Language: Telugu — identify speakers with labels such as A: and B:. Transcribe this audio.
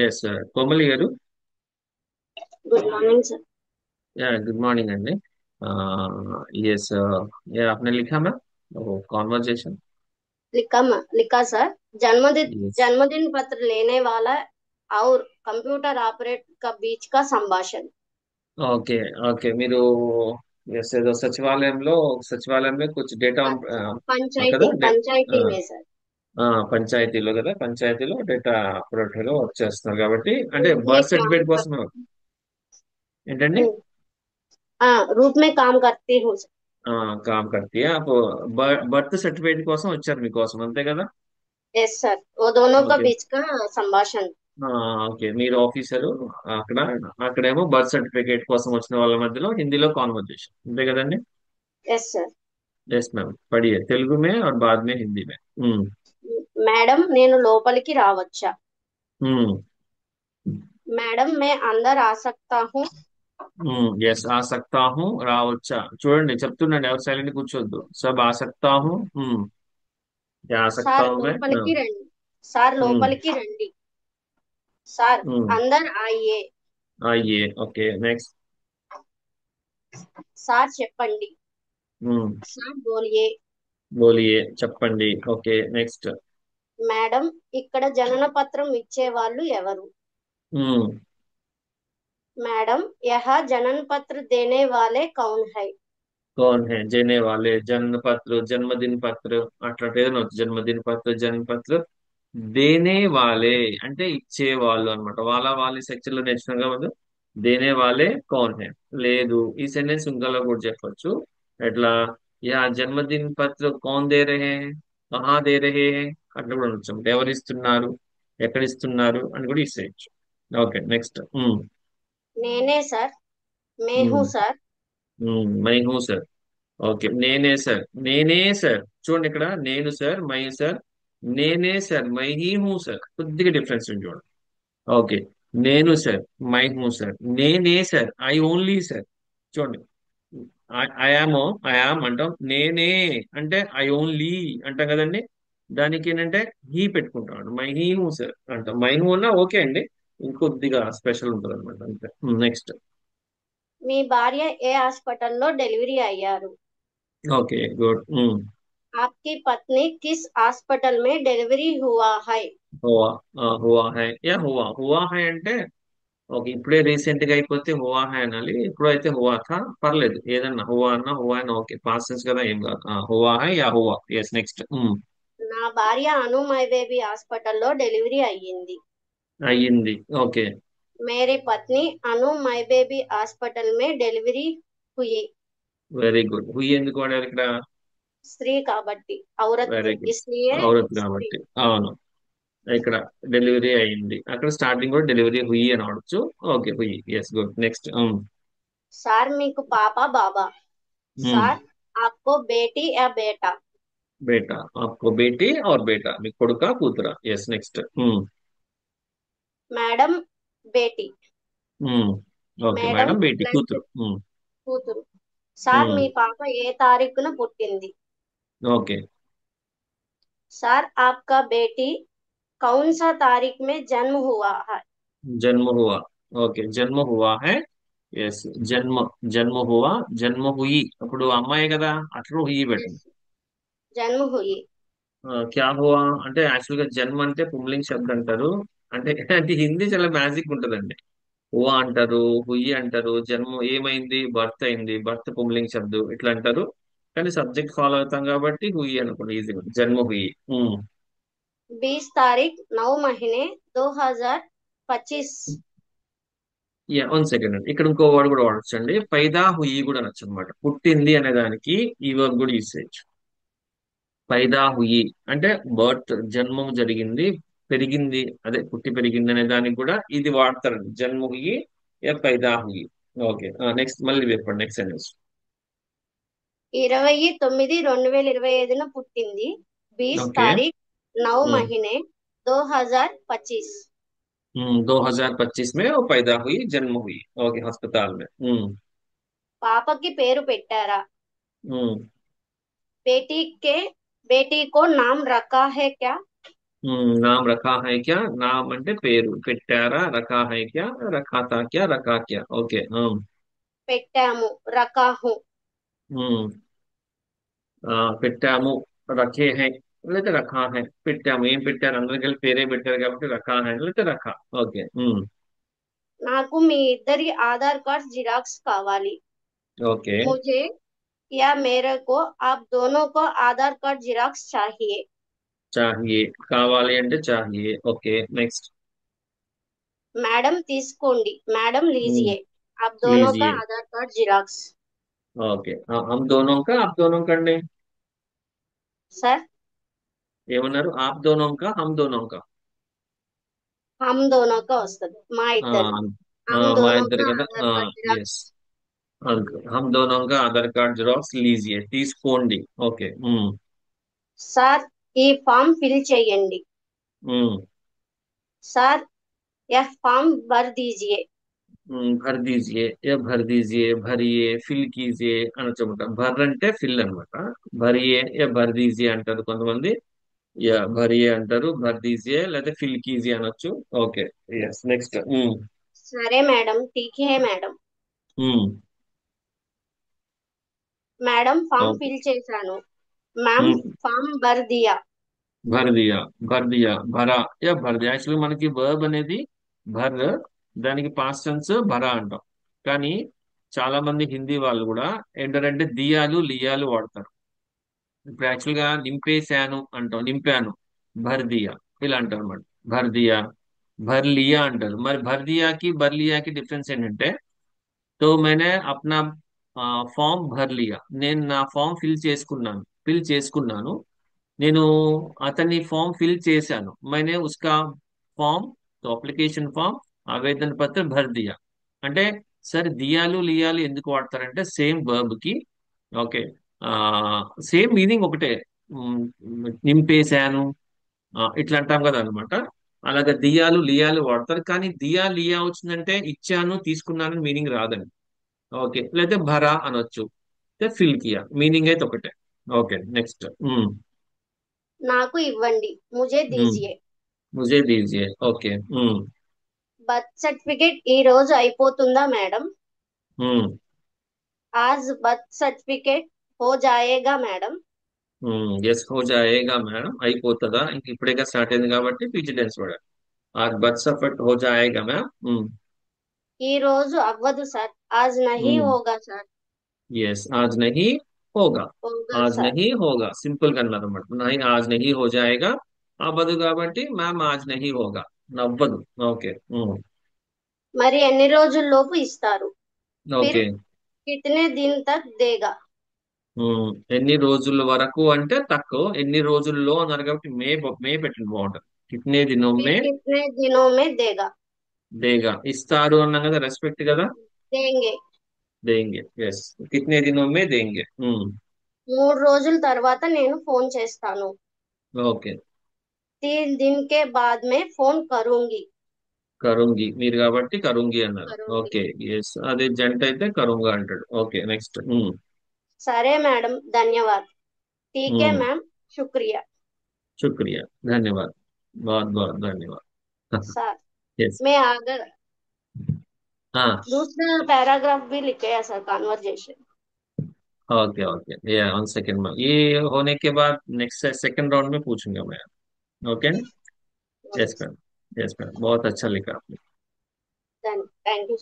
A: ఎస్ కోమలి గారు.
B: Good morning sir.
A: या गुड मॉर्निंग अंडी. यस, या आपने लिखा मैम वो कॉन्वर्जेशन.
B: लिखा सर। जन्मदिन
A: यस.
B: जन्मदिन पत्र लेने वाला और कंप्यूटर ऑपरेटर का बीच का संभाषण।
A: ఓకే. ఓకే మీరు ఎస్ ఏదో సచివాలయంలో कुछ డేటా కదా.
B: पंचायती पंचायती में सर।
A: పంచాయతీలో కదా, పంచాయతీలో డేటా ఆపరేటర్ గా వర్క్ చేస్తున్నారు కాబట్టి అంటే
B: रूप में
A: బర్త్
B: काम
A: సర్టిఫికేట్
B: कर
A: కోసం ఏంటండి.
B: हाँ, रूप में काम करती हूँ सर।
A: కామ్ కర్తీ బర్త్ సర్టిఫికేట్ కోసం వచ్చారు మీకోసం అంతే కదా.
B: यस सर, वो दोनों का
A: ఓకే.
B: बीच का संभाषण।
A: ఆ, ఓకే మీరు ఆఫీసరు అక్కడ, అక్కడేమో బర్త్ సర్టిఫికేట్ కోసం వచ్చిన వాళ్ళ మధ్యలో హిందీలో కాన్వర్జేషన్ అంతే కదండి.
B: Yes sir.
A: ఎస్ మ్యామ్ పడియే తెలుగు మే और बाद में हिंदी में.
B: మేడం నేను లోపలికి రావచ్చా?
A: हम्म.
B: మేడం मैं अंदर आ सकता हूँ?
A: ఎస్ ఆ సక్తా హూ రావచ్చా చూడండి చెప్తుండండి, ఎవరు సైలెంట్ కూర్చోద్దు. సబ్ ఆ సక్తా హూ. యా ఆ సక్తా
B: సార్
A: హూ మే.
B: లోపలికి రండి, సార్
A: हम्म.
B: లోపలికి రండి, సార్
A: हम्म.
B: अंदर आइए,
A: आइए. Okay next.
B: సార్ చెప్పండి,
A: हम्म.
B: సార్ బోలియే।
A: बोलिए చెప్పండి. Okay next.
B: మేడం ఇక్కడ జనన పత్రం ఇచ్చే వాళ్ళు ఎవరు?
A: हम्म.
B: मैडम यहाँ जन्म पत्र देने वाले कौन है?
A: कौन है देने वाले जन्म पत्र जन्मदिन పత్ర అట్లాంటి ఏదైనా వచ్చు. జన్మదిన పత్ర జన్మ పత్ర దేనే వాలే అంటే ఇచ్చే వాళ్ళు అనమాట. వాళ్ళ వాళ్ళ సెక్షన్ లో నేర్చుకున్నాం కాబట్టి దేనే వాలే కౌన్ హే. లేదు ఈ సెంటెన్స్ ఇంకోలా కూడా చెప్పొచ్చు. ఎట్లా యా జన్మదిన్ పత్ర కౌన్ దే రహే హై, కహా దే రహే హై అట్లా కూడా అనొచ్చు. అంటే ఎవరు ఇస్తున్నారు, ఎక్కడ ఇస్తున్నారు అని కూడా ఇచ్చేయచ్చు. Okay next.
B: నేనే సార్, मैं हूँ सर।
A: మై హూ సార్. ఓకే నేనే సార్, నేనే సార్. చూడండి ఇక్కడ నేను సార్, మై సార్, నేనే సార్, మై హీ హూ సార్, కొద్దిగా డిఫరెన్స్ ఉంది చూడండి. ఓకే నేను సార్, మై హూ సార్, నేనే సార్, ఐ ఓన్లీ సార్. చూడండి ఐఆమ్, ఐఆమ్ అంటాం, నేనే అంటే ఐ ఓన్లీ అంటాం కదండి. దానికి ఏంటంటే హీ పెట్టుకుంటాం, మై హీ హూ సార్ అంటాం. మై హూ అన్నా ఓకే అండి, ఇంకొద్దిగా స్పెషల్ ఉంటుంది అనమాట అంతే. నెక్స్ట్.
B: మీ భార్య ఏ హాస్పిటల్లో డెలివరీ అయ్యారు?
A: Okay good.
B: आपकी पत्नी किस हॉस्पिटल में डिलीवरी हुआ है?
A: హువా. హువా హై యా హువా, హువా హై అంటే ఓకే ఇప్పుడే రీసెంట్ గా అయిపోతే హువా హై అనాలి. ఇప్పుడు అయితే హువా థా పర్లేదు, ఏదన్నా హువా అన్నా హువా అయినా ఓకే. పాస్టెన్స్ కదా ఏం కాదు. హువా హై యా హువా. Yes next.
B: నా భార్య అను మై బేబీ హాస్పిటల్లో డెలివరీ అయ్యింది।
A: అయ్యింది. ఓకే
B: मेरी पत्नी अनु माई बेबी हॉस्पिटल में डिलीवरी हुई।
A: Very good. హుయి ఎందుకు వాడారు ఇక్కడ.
B: स्त्री కాబట్టి औरत
A: వెరీ గుడ్.
B: इसलिए
A: ఔరత్
B: स्त्री।
A: కాబట్టి అవును. ఇక్కడ డెలివరీ అయింది, అక్కడ స్టార్టింగ్ కూడా డెలివరీ హుయి అని వాడచ్చు. ఓకే హుయి. Yes good next.
B: సార్ మీకు పాప బాబా? సార్ आपको बेटी या बेटा?
A: బేటా. आपको बेटी और बेटा మీకు కొడుకా కూతురా. Yes next.
B: मैडम बेटी।
A: ఓకే
B: మేడం
A: మేడం బేటీ
B: ప్లస్
A: కూతురు.
B: కూతురు। సార్
A: ఉమ్,
B: మీ పాప ఏ తారీఖున పుట్టింది?
A: ఓకే
B: సార్ आपका बेटी कौन सा तारीख में जन्म हुआ है?
A: జన్మ హువా. ఓకే జన్మ హువా హై. ఎస్ జన్మ, జన్మ హువా, జన్మ హుయి. అప్పుడు అమ్మాయి కదా, అట్లా హుయి పెట్టండి.
B: जन्म हुई।
A: క్యా హువా అంటే యాక్చువల్ గా జన్మ అంటే పుంలింగ్ శబ్దం అంటారు. అంటే అంటే హిందీ చాలా మ్యాజిక్ ఉంటదండి. హువా అంటారు, హుయి అంటారు. జన్మ ఏమైంది, బర్త్ అయింది, బర్త్ పుంలింగ్ శబ్దం ఇట్లా అంటారు. కానీ సబ్జెక్ట్ ఫాలో అవుతాం కాబట్టి హుయి అనుకోండి ఈజీగా, జన్మ హుయి.
B: 20 तारीख 9 महीने 2025।
A: యా వన్ సెకండ్ అండి, ఇక్కడ ఇంకో వర్డ్ కూడా వాడచ్చు అండి. పైదా హుయి కూడా అనొచ్చు అనమాట. పుట్టింది అనే దానికి ఈ వర్డ్ కూడా యూస్ చేయొచ్చు. పైదా హుయి అంటే బర్త్, జన్మం జరిగింది, పెరిగింది, అదే పుట్టి పెరిగింది అనే దానికి కూడా ఇది వాడతారండి. జన్మ హుయి యా పైదా హుయి. ఓకే నెక్స్ట్ మళ్ళీ చెప్పండి నెక్స్ట్ సెంటెన్స్.
B: 29/9/2025 పుట్టింది। बीस
A: ఓకే.
B: तारीख 9 महीने 2025।
A: 2025 में वो पैदा हुई, जन्म हुई। ओके अस्पताल में।
B: పాపకి పేరు పెట్టారా?
A: हम्म,
B: बेटी के बेटी को नाम रखा है क्या?
A: नाम रखा है क्या, नाम అంటే పేరు, పెట్టారా, రఖా హై క్యా, రఖా తా క్యా, రఖా క్యా. ఓకే.
B: పెట్టాము, రకాహు.
A: ఉమ్, పెట్టాము, రఖే హై లేకపోతే రఖా హై. పెట్టాము ఏం పెట్టారు, అందరికి కలిపి పేరే పెట్టారు కాబట్టి రఖా హై లేకపోతే రఖా. ఓకే.
B: నాకు మీ ఇద్దరి ఆధార్ కార్డ్ జిరాక్స్ కావాలి.
A: ఓకే.
B: मुझे या मेरे को आप दोनों को आधार कार्ड जिराक्स चाहिए.
A: చాహియే, కావాలి అంటే చాహియే. Okay next.
B: मैडम తీసుకోండి, मैडम लीजिए आप दोनों का
A: लीजिए.
B: Aadhaar card Xerox.
A: ఓకే. हम दोनों का, आप दोनों కండి.
B: सर,
A: ఏమన్నారు, ఆప్ దోనోं का, हम दोनों का.
B: हम दोनों का వస్తుంది, మా
A: ఆ,
B: ఇద్దరిది.
A: ఆ,
B: हम
A: మా
B: दोनों
A: ఇద్దరు
B: का
A: కదా.
B: आधार कार्ड
A: ఎస్.
B: जिराक्स.
A: हम दोनों का ఆధార్ కార్డ్ జిరాక్స్ లీజియే, తీసుకోండి. ఓకే.
B: సార్, ఈ ఫామ్ ఫిల్ చేయండి.
A: ఉమ్,
B: సార్, यह फॉर्म भर दीजिए.
A: భర్ దీజియే, ఏ భర్ దీజియే, భరియే, ఫిల్ కీజియే అనొచ్చు అనమాట. భర్ అంటే ఫిల్ అనమాట. భరియే ఏ భర్ దీజియే అంటారు కొంతమంది. యా భరియే అంటారు, భర్ దీజియే లేదా ఫిల్ కీజియే అనొచ్చు. ఓకే. Yes next.
B: సరే మేడం, ठीक है మేడం. మేడం ఫామ్ ఫిల్ చేశాను. మ్యామ్ ఫామ్ భర్ దియా.
A: భర్ దియా, భర్ దియా, భరా యా భర్ దియా. యాక్చువల్గా మనకి వర్బ్ అనేది భర్, దానికి పాస్ట్ టెన్స్ భరా అంటాం. కానీ చాలా మంది హిందీ వాళ్ళు కూడా ఏంటంటే దియాలు లియాలు వాడతారు. ఇప్పుడు యాక్చువల్ గా నింపేశాను అంటాం, నింపాను, భర్ దియా ఇలా అంటారు అనమాట. భర్ దియా, భర్ లియా అంటారు. మరి భర్ దియాకి భర్ లియాకి డిఫరెన్స్ ఏంటంటే, తో मैंने अपना ఫామ్ భర్ లియా, నేను నా ఫామ్ ఫిల్ చేసుకున్నాను. నేను అతని ఫామ్ ఫిల్ చేశాను. मैंने उसका ఫామ్, తో అప్లికేషన్ ఫామ్, ఆవేదన పత్ర భర్ దియా. అంటే సరే దియాలు లియాలు ఎందుకు వాడతారంటే సేమ్ వర్బ్ కి. ఓకే. ఆ సేమ్ మీనింగ్ ఒకటే. ఉమ్, నింపేశాను, ఇట్లా అంటాం కదా అనమాట. అలాగే దియాలు లియాలు వాడతారు, కానీ దియా లియా వచ్చిందంటే ఇచ్చాను తీసుకున్నాను మీనింగ్ రాదండి. ఓకే. లేకపోతే భరా అనొచ్చు, ఫిల్ కియా, మీనింగ్ అయితే ఒకటే. Okay next.
B: నాకు ఇవ్వండి, ముझे दीजिए.
A: ముజే దీజియే. ఓకే.
B: బర్త్ సర్టిఫికేట్ ఈ రోజు అయిపోతుందా మేడం? आज बर्थ सर्टिफिकेट हो जाएगा मैडम.
A: ఎస్ హో జాయేగా మేడం, అయిపోతుందా, ఇంక ఇప్పుడేగా స్టార్ట్ అయింది కాబట్టి పీజీ టెన్స్ వాడాలి. ఆర్ బర్త్ సర్టిఫికేట్ హో జాయేగా మ్యామ్.
B: ఈ రోజు అవ్వదు సార్, आज नहीं होगा సార్.
A: ఎస్ ఆజ్ నహీ హోగా,
B: होगा
A: ఆజ్
B: సార్.
A: నహీ హోగా సింపుల్ గా అన్నారు అనమాట. నహీ ఆజ్ నహీ హో జాయేగా, అవ్వదు కాబట్టి మ్యామ్ ఆజ్ నహీ హోగా, నవ్వదు. ఓకే.
B: మరి ఎన్ని రోజుల్లోపు ఇస్తారు? ఫిర్
A: ఓకే.
B: కితనే దిన్ తక్ దేగా.
A: ఎన్ని రోజుల వరకు అంటే తక్కువ, ఎన్ని రోజుల్లో అన్నారు కాబట్టి మే పెట్టండి బాగుంటుంది. కిట్నే దినోం
B: फिर
A: మే
B: कितने दिनों में देगा.
A: దేగా, ఇస్తారు అన్నాం కదా, రెస్పెక్ట్ కదా.
B: देंगे.
A: దేంగే. ఎస్. కిట్నే దినోం మే దేంగే.
B: 3 రోజుల తర్వాత నేను ఫోన్ చేస్తాను.
A: ఓకే.
B: 3 दिन के बाद में फोन करूंगी.
A: కరుంగి, మీరు కాబట్టి కరుంగి అన్నారు.
B: करूंगी.
A: ఓకే. ఎస్ అదే జంట అయితే కరుంగా అంటాడు. Okay next.
B: సరే మేడం, ధన్యవాద్. ठीक है मैम, शुक्रिया.
A: शुक्रिया, धन्यवाद, बहुत बहुत धन्यवाद.
B: Sir,
A: yes.
B: मैं अगर
A: हाँ.
B: दूसरा पैराग्राफ भी लिख गया सर, कॉन्वर्जेशन.
A: ओके ओके, ये 1 सेकेंड में ये होने के बाद नेक्स्ट सेकंड राउंड में पूछूंगा मैं. Okay.
B: Okay
A: yes ma'am. Yes ma'am, बहुत अच्छा लिखा आपने.
B: Sir, thank you.